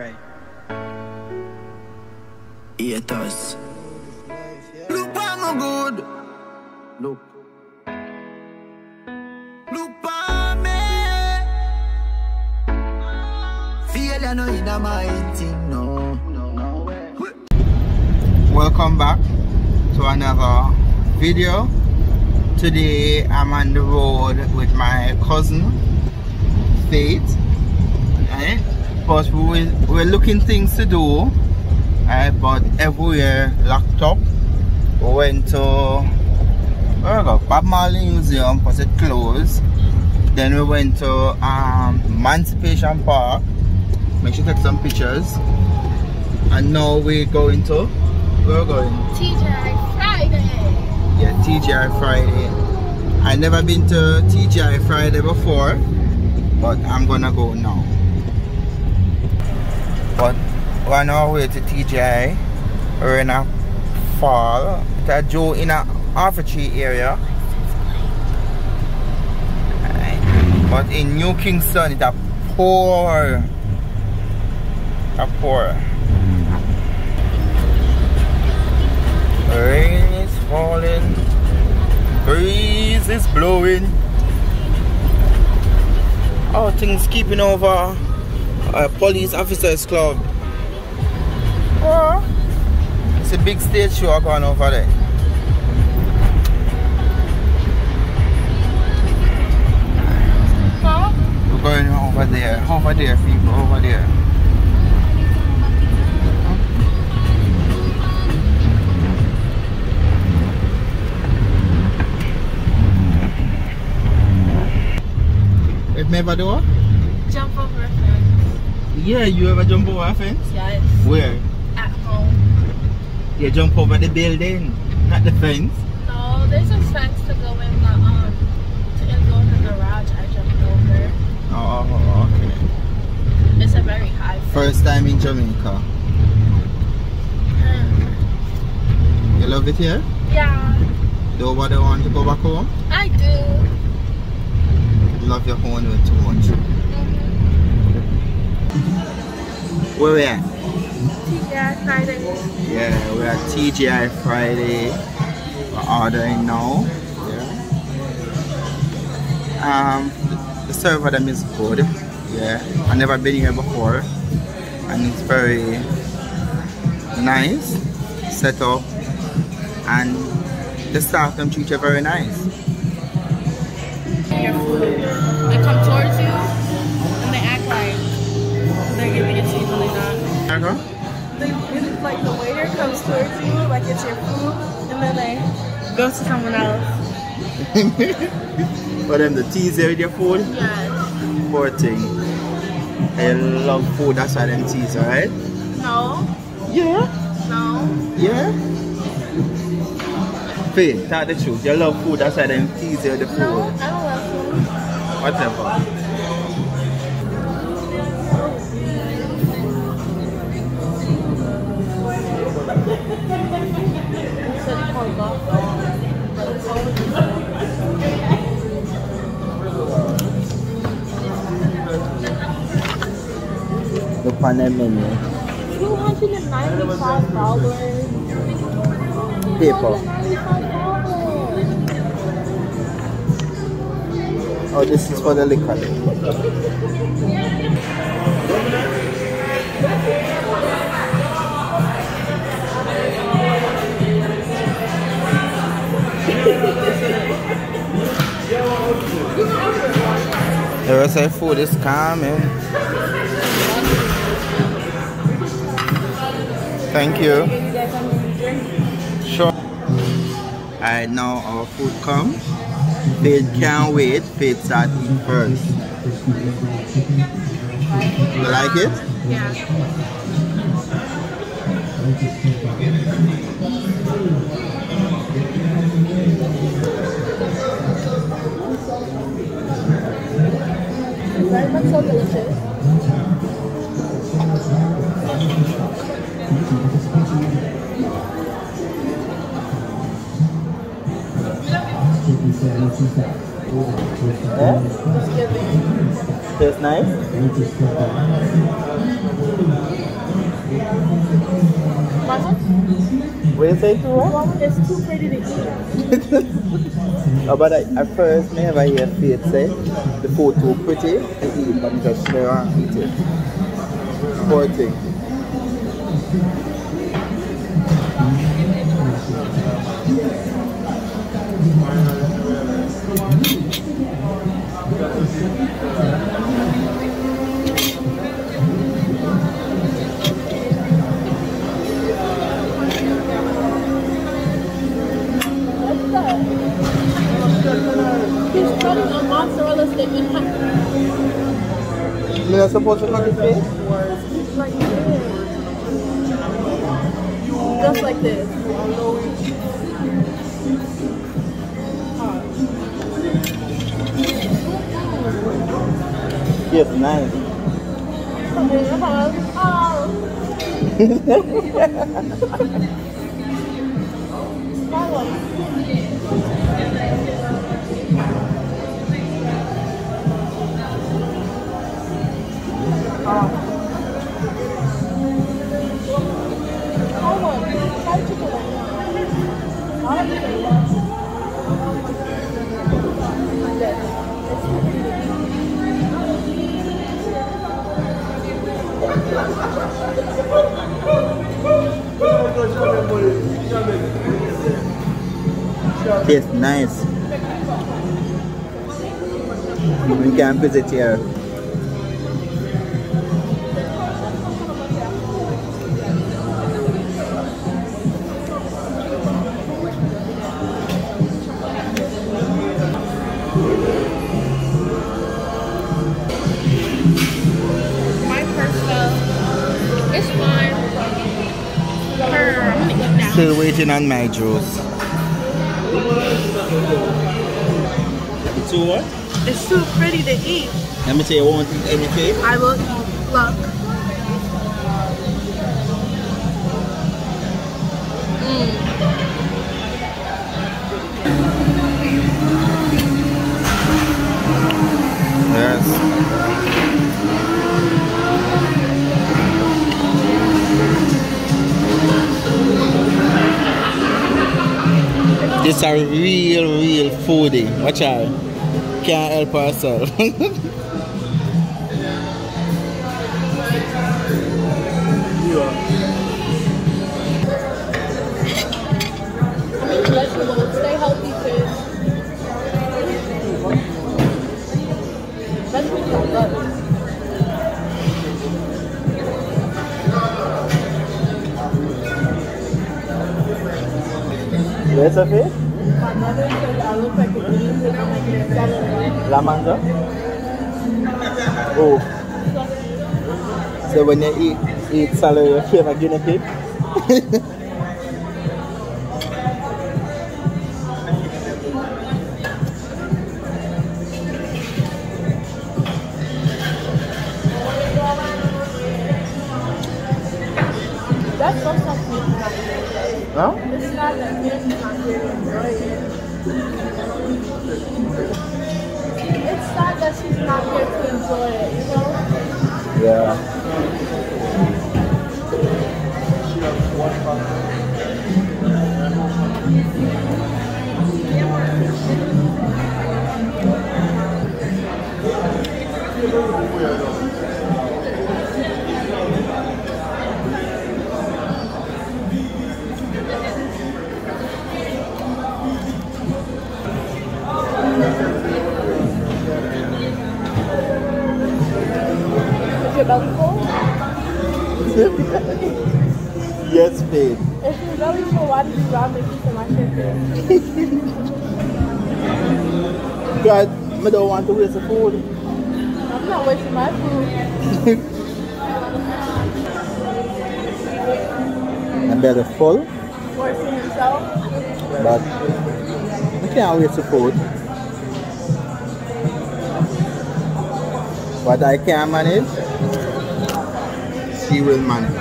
Right. It does. Look on good. Look. Look on me. Feel you know in my thing, no. Welcome back to another video. Today I'm on the road with my cousin Faith. Right? But we're looking things to do. Right? But everywhere locked up. We went to Bob Marley Museum because it closed. Then we went to Emancipation Park. Make sure you take some pictures. And now we're going to TGI Friday. Yeah, TGI Friday. I never been to TGI Friday before, but I'm gonna go now. But we're on our way to TGI. We're in a fall. It's a Joe in a Arbitrary area. But in New Kingston, it's a pour. Rain is falling, breeze is blowing. Oh, things keeping over police officers club. Oh, it's a big stage show going over there. Huh? We're going over there people, over there. Never do? Jump over a fence. Yeah, you ever jump over a fence? Yes. Where? At home. You jump over the building, not the fence? No, there's a fence to go in the garage. I jumped over. Oh, okay. It's a very high fence. First time in Jamaica. You love it here? Yeah. Do you want to go back home? I do. Love your home too much. Where we at? TGI Friday. Yeah, we're at TGI Friday. We're ordering now. Yeah. The server them is good. Yeah, I've never been here before, and it's very nice set up, and the staff them treat you very nice. Your food. They come towards you and they act like they're giving it to you when they're not. It's like the waiter comes towards you like it's your food and then they go to someone else. For them to tease you with your food? Yes. Poor thing. They love food, that's why them tease, alright? No. Yeah? No. Yeah? Faith, tell the truth. You love food, that's why them tease you with the food. No, I don't love food. Whatever. Look on the menu. $295. Paper. Oh, this is for the liquor. The rest of the food is coming. Thank you. Sure. Alright, now our food comes. Faith can't wait. Faith start eating first. You like it? Yeah. Very much so delicious. Yeah? Tastes nice? What you say to her? It's too pretty to eat. Oh, but at first, me never hear Faith say the food too pretty to eat, but just never eat it. Poor thing. He's cutting a mozzarella stick in half. You're not supposed to cut the face? Like this. Just like this. Yes, nice. Tastes nice. We can visit here. My pasta, it's fine. I'm gonna eat now. Still waiting on my juice. It's too what? It's too pretty to eat. Let me say you won't eat anything. I will eat. Look. Yes. This are real foodie. Watch out. Can't help herself. Stay healthy, kids. Vegetables are good. Where's the fish? My mother said I look like a bean and I'm making a salad. La manga? Oh. So when you eat salad, you feel like guinea pig? That's so something. Huh? It's not that good. It's sad that she's not here to enjoy it, you know? Yeah. Is your belly full? Yes, babe. If your belly full, why did you rob me piece of my chicken? God, I don't want to waste the food. I'm not wasting my food. I'm better full, Forcing himself. but I can't waste the food. What I can manage, she will manage.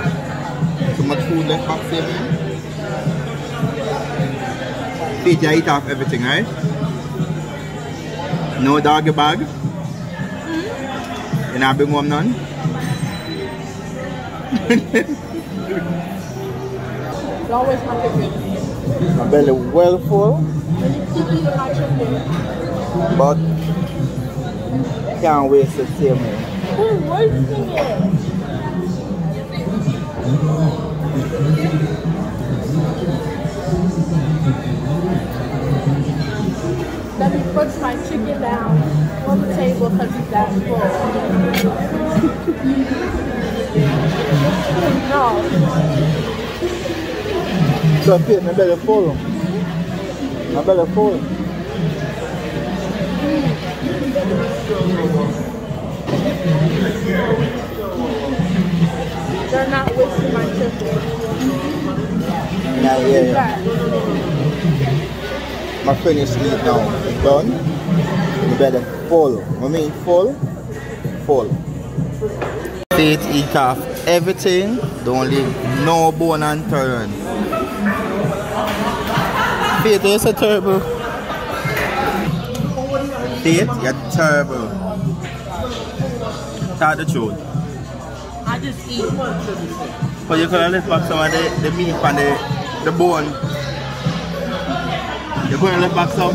So much food left back there. Pete, you eat off everything, right? No doggy bag? You not bring home none? Don't waste my chicken. My belly well full, And you keep eating my chicken. but can't waste the same. Who's wasting it? Let me put my chicken down on the table because it's that full. No. So Faith, my belly full. My belly full. They're not wasting my chicken. Yeah. My finish eat now. It's done. The belly full. I mean full. Full. Faith eat off everything. Don't leave no bone and turn. Faith, you're so terrible. Faith, you're terrible. Tell the truth. I just eat. But you could have left back some of the meat and the bone. You're going to left back some.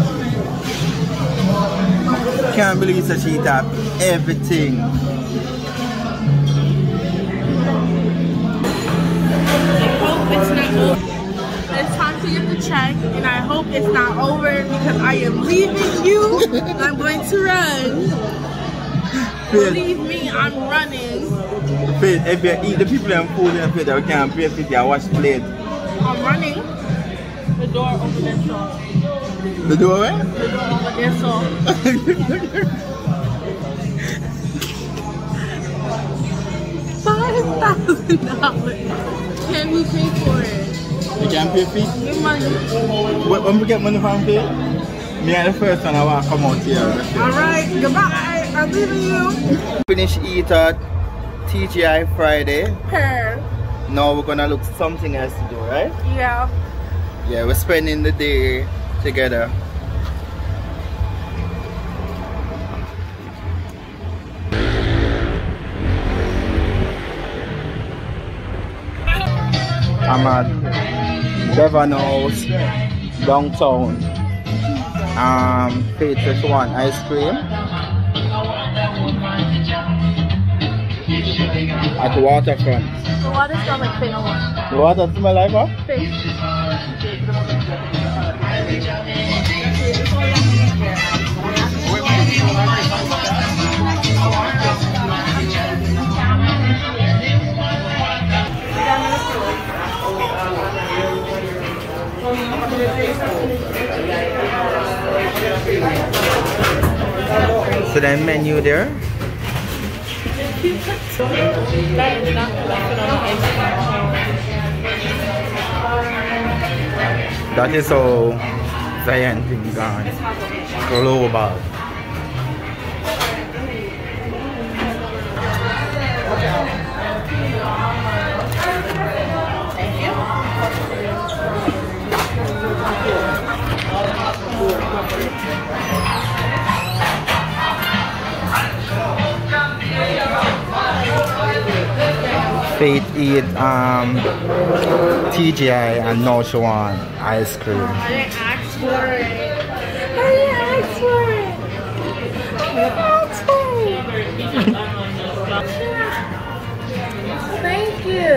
Can't believe that she eat up everything. I hope it's not over. It's time to get the check, and I hope it's not over because I am leaving you. I'm going to run. Believe me, I'm running. Faith, if you eat the people and food and food, you can't pay for your wash plate. I'm running. The door over there, so. The door where? The door over there, so. $5,000. Can we pay for it? You can't pay fee? Give money. When we get money from Faith, me and the first one I want to come out here. Alright, goodbye. I'm leaving you. Finish eat at TGI Friday. Her. Now we're gonna look something else to do, right? Yeah. Yeah, we're spending the day together. I'm at Devon House, downtown. Faith just want ice cream. At the waterfront. The water smells like fish. The water smell like what? Fish. So the menu there. That is not collected on the ice cream. That is how giant thing gone. Global. Thank you. Faith eat TGI and now she want ice cream. I didn't ask for it. I didn't ask for it. I didn't ask for it. Thank you.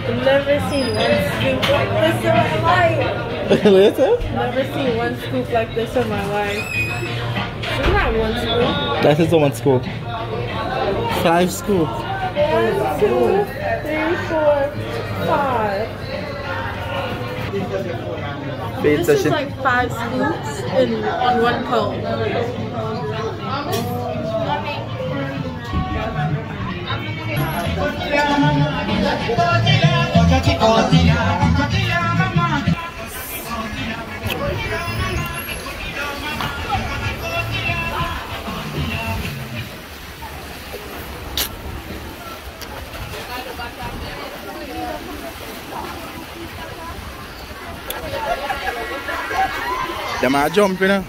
I've never seen one scoop like this in my life. Listen? Never seen one scoop like this in my life. It's not one scoop. That is one scoop. 5 scoops. 1, 2, 3, 4, 5. This is like 5 scoops on one cone. Them are jumping now. Go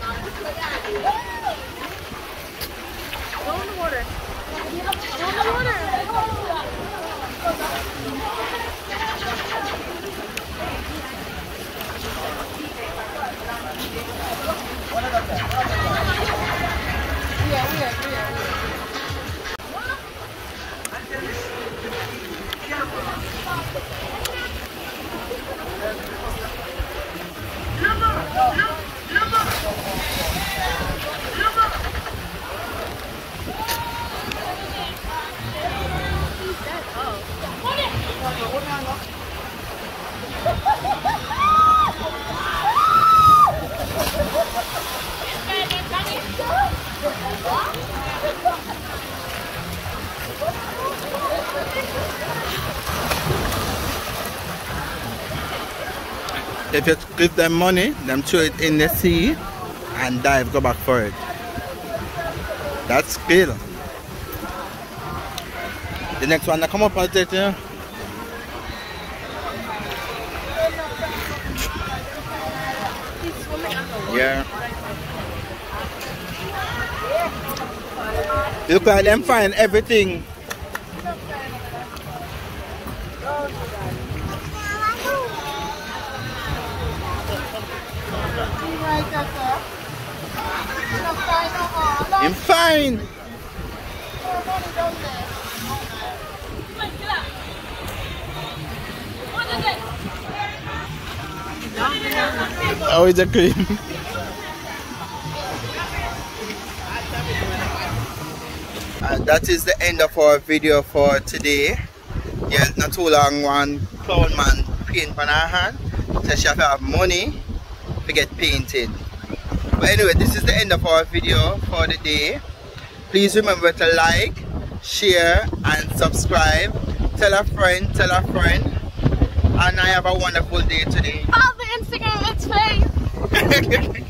in the water. Go in the water. If you give them money, them throw it in the sea and dive, go back for it. That's skill. The next one that come up, I'll take you. Yeah. Look at them find everything. I'm fine. Oh, it's a cream. And that is the end of our video for today. Yeah, not too long, one clown man paint on our hand. So she have to have money to get painted. But anyway, this is the end of our video for the day. Please remember to like, share and subscribe. Tell a friend, and I have a wonderful day today. Follow the Instagram, it's fake.